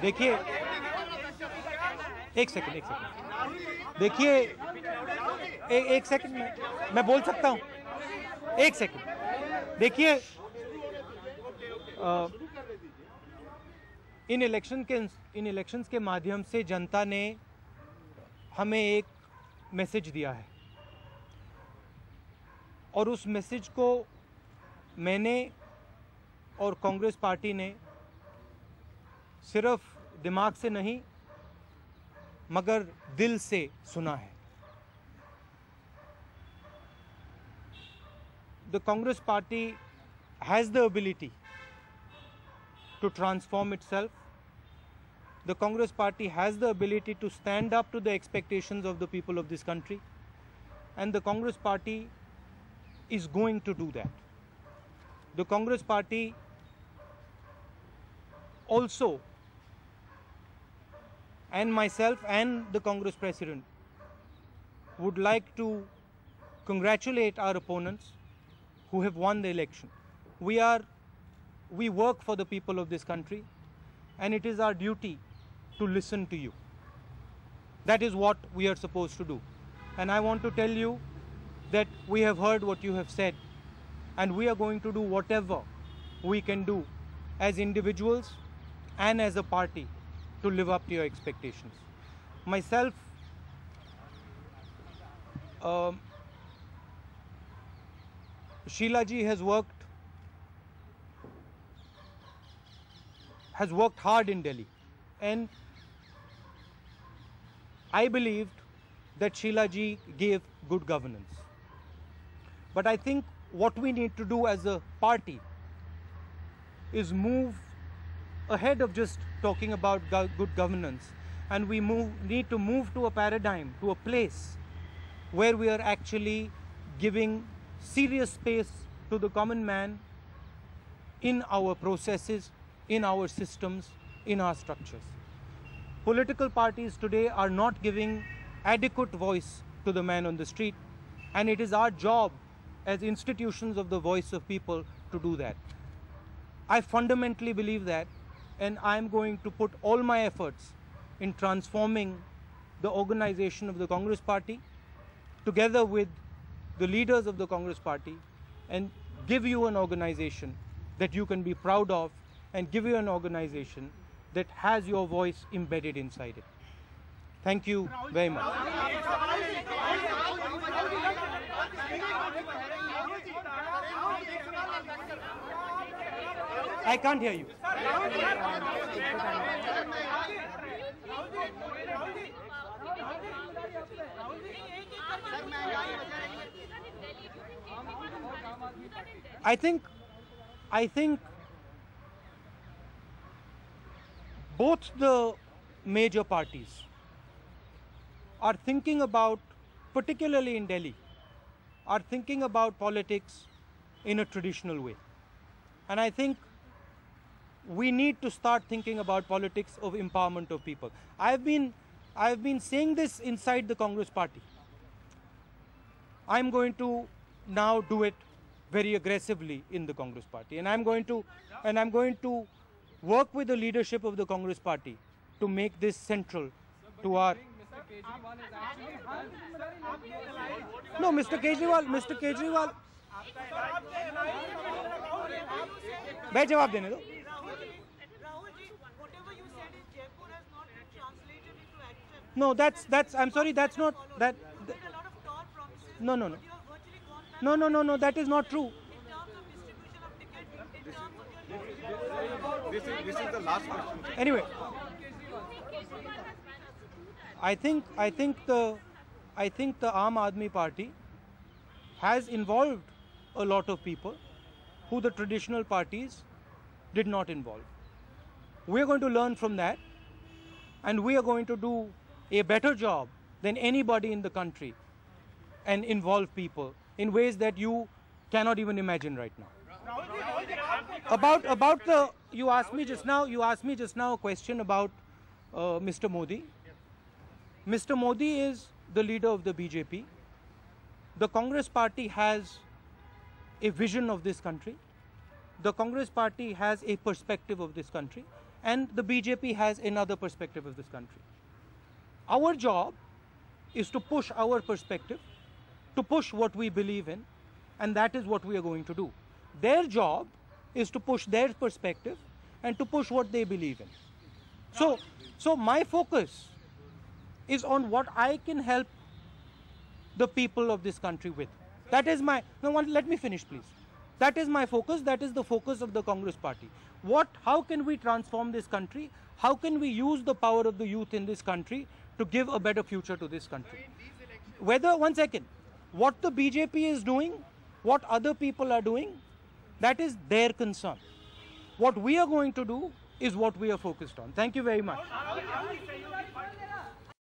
देखिए, एक सेकंड देखिए, एक सेकंड मैं बोल सकता हूं? एक सेकंड देखिए, इन इलेक्शंस के माध्यम से जनता ने हमें एक मैसेज दिया है और उस मैसेज को मैंने और कांग्रेस पार्टी ने सिर्फ दिमाग से नहीं मगर दिल से सुना है। The Congress party has the ability to transform itself. The Congress party has the ability to stand up to the expectations of the people of this country, and the Congress party is going to do that. The Congress party also, and myself and the Congress president, would like to congratulate our opponents who have won the election. We work for the people of this country, and it is our duty to listen to you. That is what we are supposed to do. And I want to tell you that we have heard what you have said, and we are going to do whatever we can do as individuals and as a party to live up to your expectations. Myself, Sheila ji has worked hard in Delhi, and I believed that Sheila ji gave good governance. But I think what we need to do as a party is move ahead of just talking about good governance, and we need to move to a paradigm, to a place where we are actually giving serious space to the common man in our processes, in our systems, in our structures. Political parties today are not giving adequate voice to the man on the street, and it is our job as institutions of the voice of people to do that. I fundamentally believe that, and I am going to put all my efforts in transforming the organization of the Congress party together with the leaders of the Congress party, and give you an organization that you can be proud of, and give you an organization that has your voice embedded inside it. Thank you very much. I can't hear you. I think both the major parties are thinking about, particularly in Delhi, are thinking about politics in a traditional way. And I think we need to start thinking about politics of empowerment of people. I've been saying this inside the Congress party. I'm going to now do it very aggressively in the Congress party, and I'm going to work with the leadership of the Congress party to make this central to our. No, Mr. Kejriwal. मैं जवाब देने दो. No, that's. I'm sorry, that's not that. No. That is not true. This is the last question. Anyway, I think the Aam Aadmi Party has involved a lot of people who the traditional parties did not involve. We are going to learn from that, and we are going to do a better job than anybody in the country and involve people in ways that you cannot even imagine right now. About the, you asked me just now a question about Mr. Modi. Mr. Modi is the leader of the BJP. The Congress party has a vision of this country. The Congress party has a perspective of this country, and the BJP has another perspective of this country. Our job is to push our perspective, to push what we believe in, and that is what we are going to do. Their job is to push their perspective and to push what they believe in. So my focus is on what I can help the people of this country with. That is my, no, let me finish please. That is my focus, that is the focus of the Congress party. How can we transform this country? How can we use the power of the youth in this country to give a better future to this country? One second, what the BJP is doing, what other people are doing, that is their concern. What we are going to do is what we are focused on. Thank you very much.